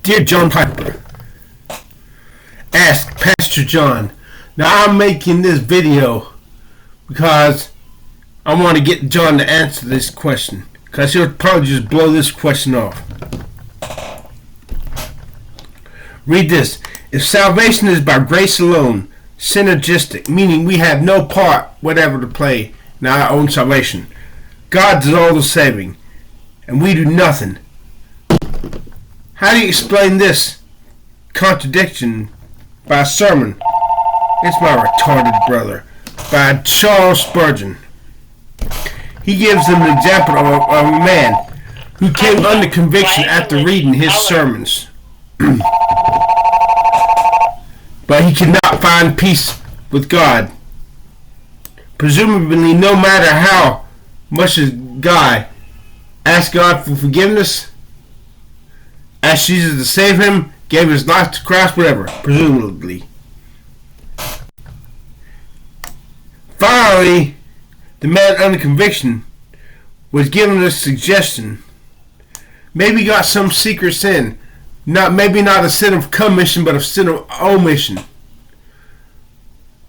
Dear John Piper, ask Pastor John. Now I'm making this video because I want to get John to answer this question, because he'll probably just blow this question off. Read this. If salvation is by grace alone, synergistic, meaning we have no part whatever to play in our own salvation, God does all the saving, and we do nothing. How do you explain this contradiction by a sermon? It's my retarded brother, by Charles Spurgeon. He gives an example of a man who came under conviction after reading his sermons. But he could not find peace with God. Presumably, no matter how much this guy asked God for forgiveness, asked Jesus to save him, gave his life to Christ, whatever, presumably. Finally, the man under conviction was given a suggestion. Maybe he got some secret sin. Maybe not a sin of commission, but a sin of omission.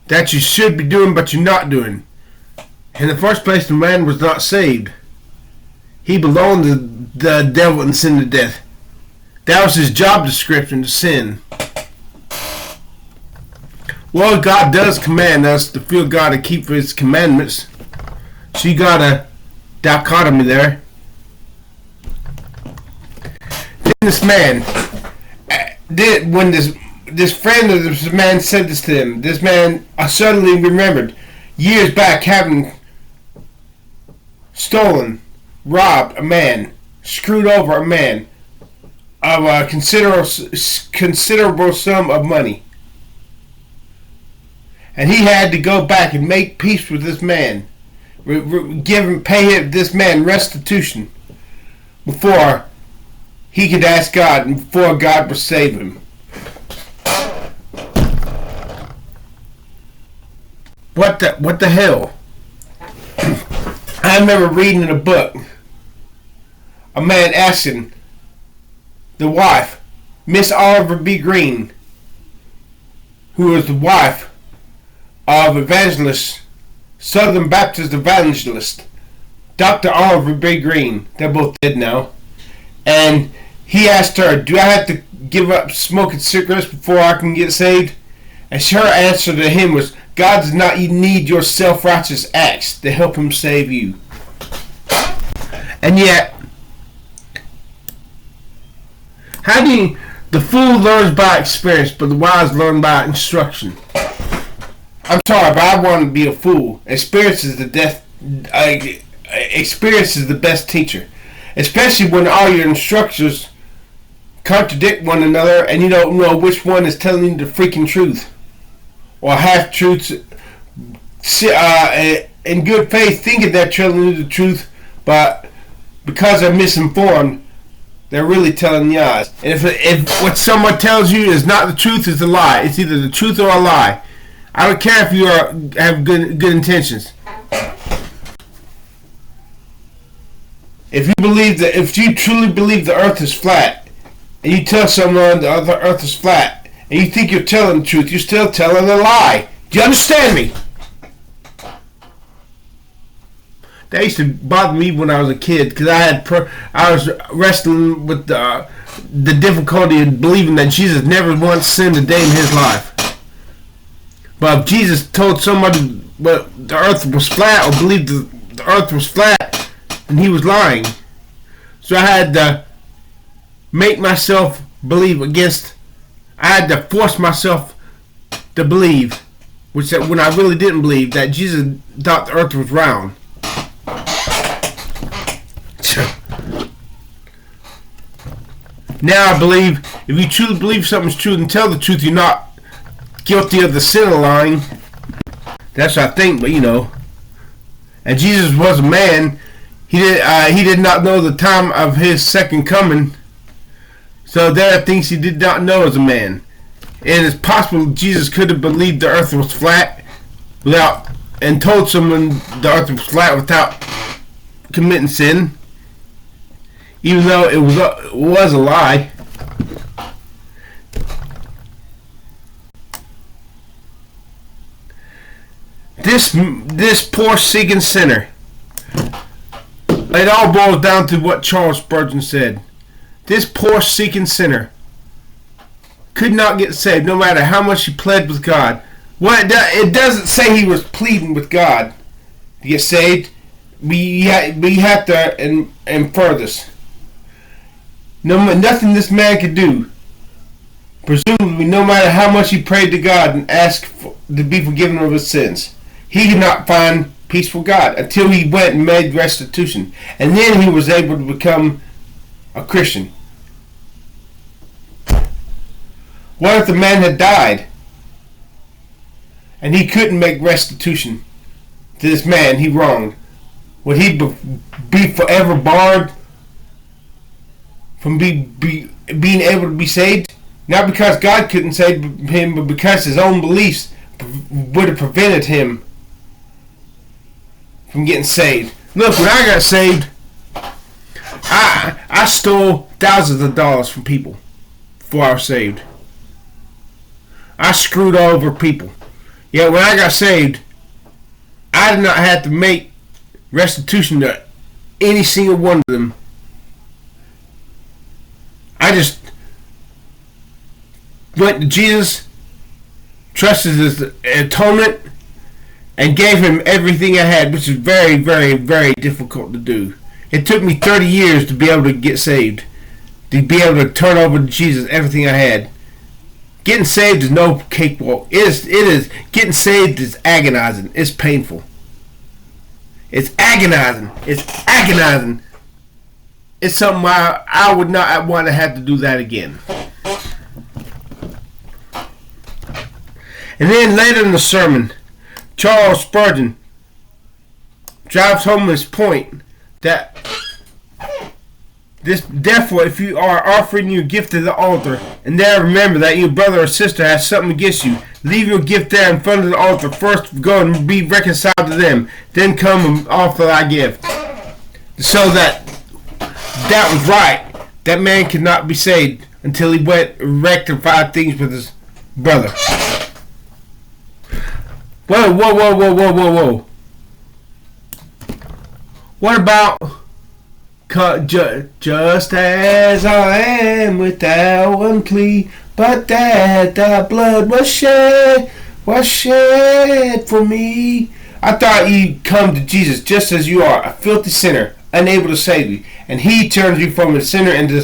That you should be doing, but you're not doing. In the first place, the man was not saved. He belonged to the devil and sin to death. That was his job description, to sin. Well, God does command us to fear God and keep His commandments. So you got a dichotomy there. Then this man when this friend of this man said this to him, this man suddenly remembered years back having stolen, robbed a man, screwed over a man of a considerable sum of money. And he had to go back and make peace with this man, pay this man restitution before he could ask God and before God would save him. What the hell? I remember reading in a book a man asking the wife, Miss Oliver B. Green, who was the wife of Southern Baptist evangelist, Dr. Oliver B. Green. They're both dead now. And he asked her, do I have to give up smoking cigarettes before I can get saved? And her answer to him was, God does not need your self-righteous acts to help Him save you. And yet, the fool learns by experience, but the wise learn by instruction. I'm sorry, but I want to be a fool. Experience is the best teacher, especially when all your instructors contradict one another and you don't know which one is telling you the freaking truth or half truths. In good faith, thinking they're telling you the truth, but because they're misinformed, they're really telling lies. And if what someone tells you is not the truth, it's a lie. It's either the truth or a lie. I don't care if you have good intentions. If you truly believe the earth is flat, and you tell someone the earth is flat, and you think you're telling the truth, you're still telling a lie. Do you understand me? That used to bother me when I was a kid, because I was wrestling with the difficulty of believing that Jesus never once sinned a day in His life. But if Jesus told somebody the earth was flat, or believed the earth was flat, then he was lying. So I had to make myself believe I had to force myself to believe, when I really didn't believe, that Jesus thought the earth was round. Now I believe, if you truly believe something's true and tell the truth, you're not guilty of the sin of lying. That's what I think, but And Jesus was a man. He did not know the time of His second coming. So there are things He did not know as a man. And it's possible Jesus could have believed the earth was flat and told someone the earth was flat without committing sin, even though it was a lie. This poor seeking sinner. It all boils down to what Charles Spurgeon said. This poor seeking sinner could not get saved no matter how much he pled with God. Well, it doesn't say he was pleading with God to get saved. We have to infer this. Nothing this man could do. Presumably, no matter how much he prayed to God and asked to be forgiven of his sins, he could not find peace with God until he went and made restitution. And then he was able to become a Christian. What if the man had died and he couldn't make restitution to this man he wronged? Would he be forever barred from being able to be saved? Not because God couldn't save him, but because his own beliefs would have prevented him from getting saved. Look, when I got saved, I stole thousands of dollars from people before I was saved. I screwed over people. Yet when I got saved, I did not have to make restitution to any single one of them. I just went to Jesus, trusted his atonement, and gave him everything I had, which is very, very, very difficult to do. It took me 30 years to be able to get saved, to be able to turn over to Jesus everything I had. Getting saved is no cakewalk. It is. Getting saved is agonizing. It's painful. It's agonizing. It's agonizing. It's something I would not want to have to do that again. And then later in the sermon, Charles Spurgeon drives home his point that therefore, if you are offering your gift to the altar, and there remember that your brother or sister has something against you, leave your gift there in front of the altar. First go and be reconciled to them, then come and offer thy gift. So that was right. That man could not be saved until he went and rectified things with his brother. Whoa. What about just as I am without one plea, but that thy blood was shed for me. I thought you'd come to Jesus just as you are, a filthy sinner, unable to save you, and he turns you from a sinner into a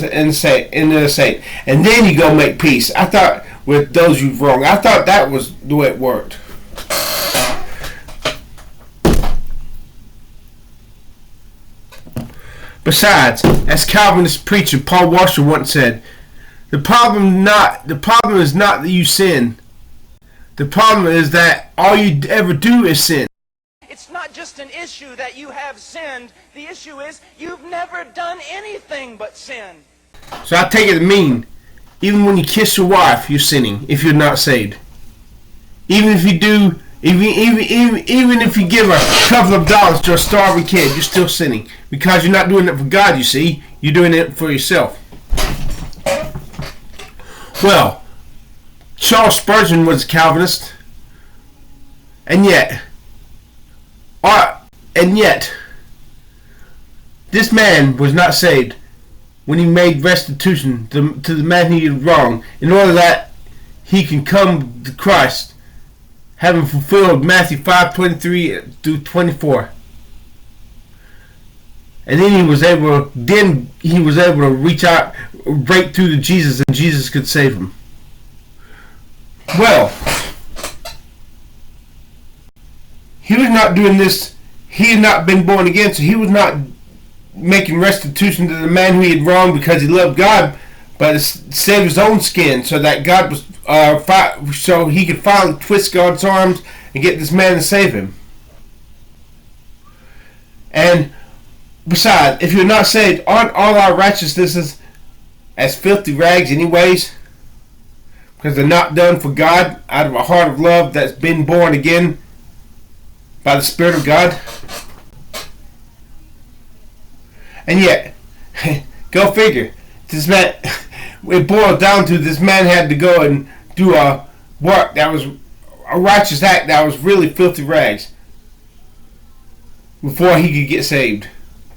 saint, and then you go make peace. I thought with those you've wronged. I thought that was the way it worked. Besides, as Calvinist preacher Paul Washer once said, the problem is not that you sin. The problem is that all you ever do is sin. It's not just an issue that you have sinned. The issue is you've never done anything but sin. So I take it to mean, even when you kiss your wife, you're sinning if you're not saved. Even if you do, even if you give a couple of dollars to a starving kid, you're still sinning. Because you're not doing it for God, you see. You're doing it for yourself. Well, Charles Spurgeon was a Calvinist. And yet, this man was not saved when he made restitution to the man he had wronged, in order that he can come to Christ, having fulfilled Matthew 5:23 through 24. And then he was able to reach out, break through to Jesus, and Jesus could save him. Well, he was not doing this. He had not been born again, so he was not making restitution to the man who he had wronged because he loved God, but to save his own skin, so that God was so he could finally twist God's arms and get this man to save him. And besides, if you're not saved, aren't all our righteousnesses as filthy rags anyways? Because they're not done for God out of a heart of love that's been born again by the Spirit of God. And yet, go figure, this man, it boiled down to this man had to go and do a work that was a righteous act that was really filthy rags before he could get saved,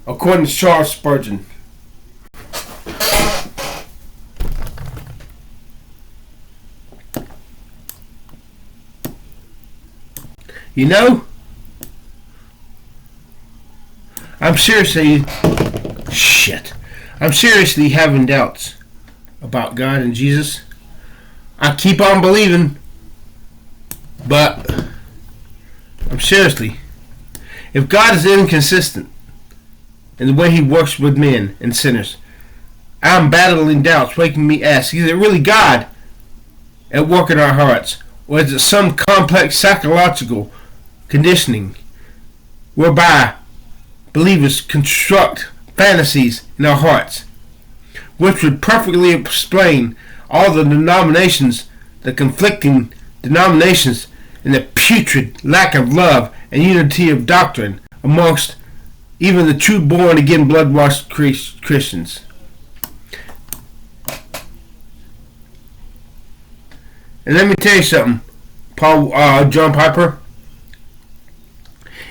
according to Charles Spurgeon. You know, I'm seriously having doubts about God and Jesus. I keep on believing, but I'm seriously, if God is inconsistent in the way he works with men and sinners, I'm battling doubts, making me ask, is it really God at work in our hearts, or is it some complex psychological conditioning whereby believers construct fantasies in our hearts, which would perfectly explain all the denominations, the conflicting denominations, and the putrid lack of love and unity of doctrine amongst even the true born-again, blood-washed Christians. And let me tell you something, John Piper.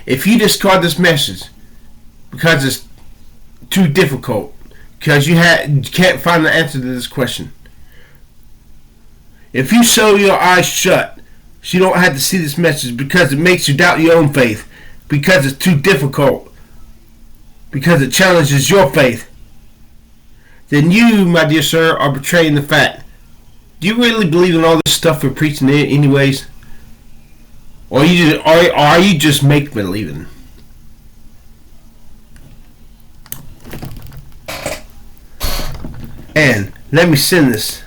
If you discard this message because it's too difficult, because you can't find the answer to this question, if you sew your eyes shut so you don't have to see this message because it makes you doubt your own faith, because it's too difficult, because it challenges your faith, then you, my dear sir, are betraying the fact. Do you really believe in all this stuff we're preaching anyways? Or are you just make-believing? And let me send this.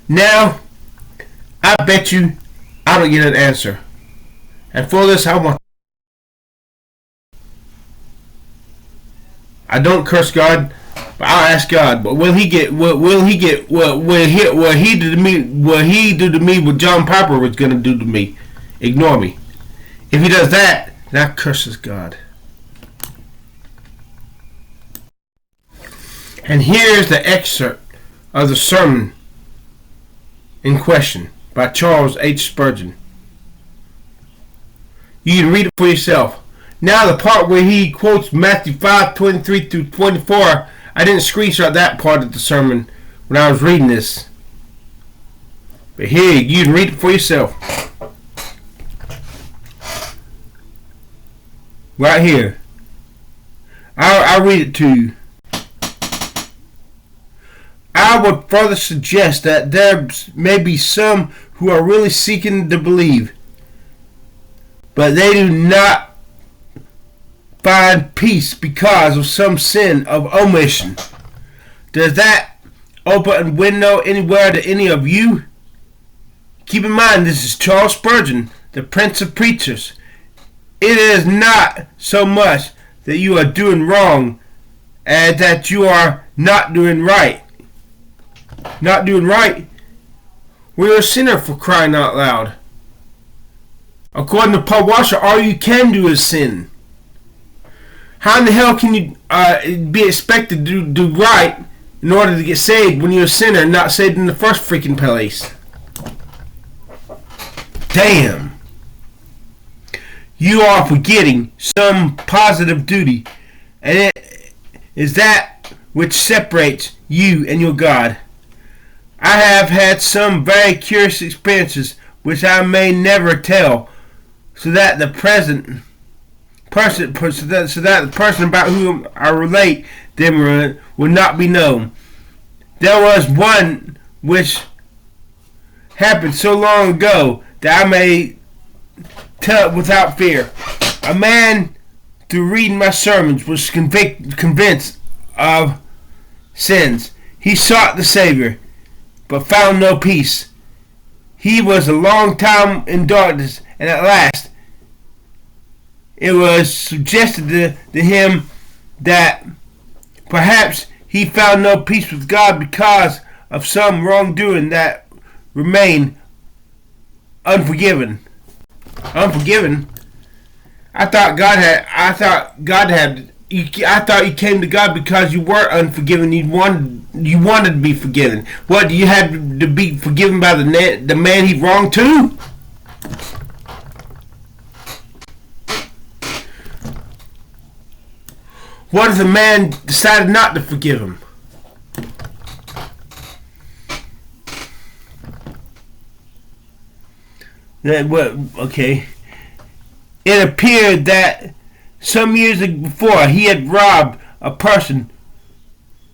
Now, I bet you I don't get an answer. And for this, I don't curse God, but I'll ask God. But will he do to me what John Piper was going to do to me? Ignore me. If he does that, then I curses God. And here's the excerpt of the sermon in question by Charles H. Spurgeon. You can read it for yourself. Now the part where he quotes Matthew 5:23 through 24, I didn't screenshot that part of the sermon when I was reading this. But here, you can read it for yourself. Right here. I'll read it to you. I would further suggest that there may be some who are really seeking to believe, but they do not find peace because of some sin of omission. Does that open a window anywhere to any of you? Keep in mind, this is Charles Spurgeon, the Prince of Preachers. It is not so much that you are doing wrong as that you are not doing right. Not doing right? We're a sinner, for crying out loud. According to Paul Washer, all you can do is sin. How in the hell can you be expected to do right in order to get saved when you're a sinner and not saved in the first freaking place? Damn. You are forgetting some positive duty, and it is that which separates you and your God. I have had some very curious experiences which I may never tell, so that the person about whom I relate them will not be known. There was one which happened so long ago that I may tell it without fear. A man, through reading my sermons, was convinced of sins. He sought the Savior, but found no peace. He was a long time in darkness, and at last it was suggested to him that perhaps he found no peace with God because of some wrongdoing that remained unforgiven. Unforgiven? I thought God I thought you came to God because you were unforgiven. You wanted to be forgiven. What, you had to be forgiven by the man he wronged too? What if the man decided not to forgive him? Okay. It appeared that some years before he had robbed a person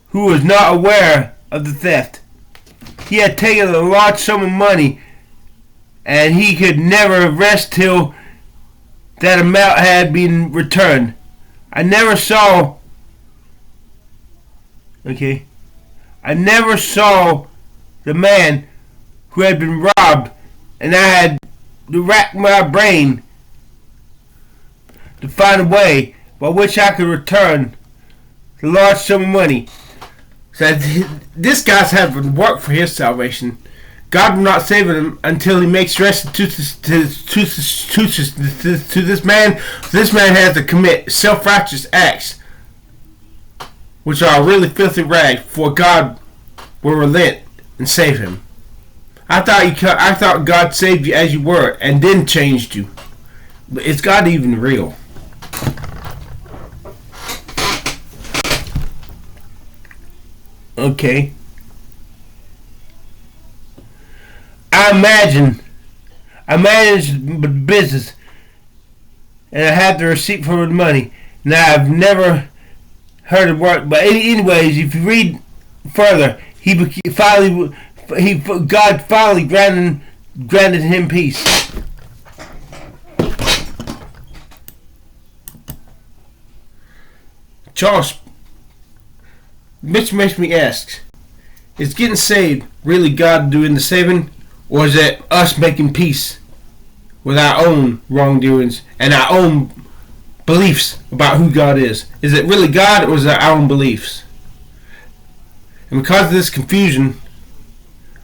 who was not aware of the theft. He had taken a large sum of money, and he could never rest till that amount had been returned. I never saw the man who had been robbed, and I had to rack my brain to find a way by which I could return the large sum of money. So this guy's having to work for his salvation. God will not save him until he makes restitution to this man. This man has to commit self-righteous acts, which are a really filthy rag, for God will relent and save him. I thought God saved you as you were and then changed you. But is God even real? Okay. I managed the business, and I had the receipt for the money. Now I've never heard it work, but anyways, if you read further, God finally granted him peace. Charles, which makes me ask, is getting saved really God doing the saving, or is it us making peace with our own wrongdoings and our own beliefs about who God is? Is it really God, or is it our own beliefs? And because of this confusion,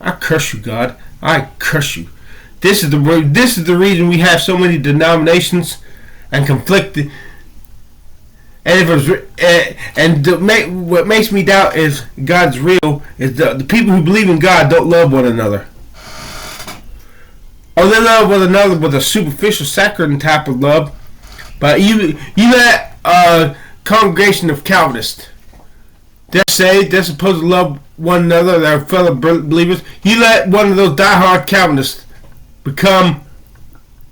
I curse you, God. I curse you. This is the reason we have so many denominations and conflicted. And what makes me doubt is God's real is the people who believe in God don't love one another. Or they love one another with a superficial, saccharine type of love. But you let a congregation of Calvinists, they're saved, they're supposed to love one another, their fellow believers. You let one of those diehard Calvinists become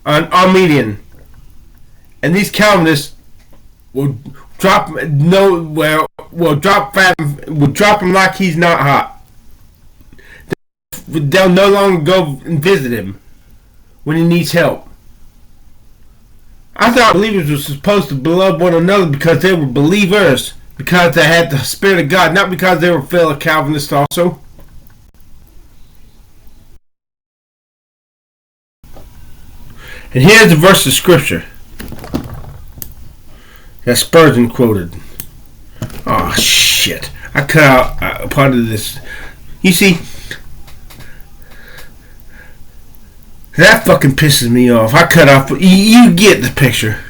an Arminian, and these Calvinists will drop him like he's not hot. They'll no longer go and visit him when he needs help. I thought believers were supposed to love one another because they were believers, because they had the Spirit of God, not because they were fellow Calvinists also. And here's the verse of Scripture that Spurgeon quoted. Oh shit! I cut out a part of this. You see, that fucking pisses me off. I cut off. You get the picture.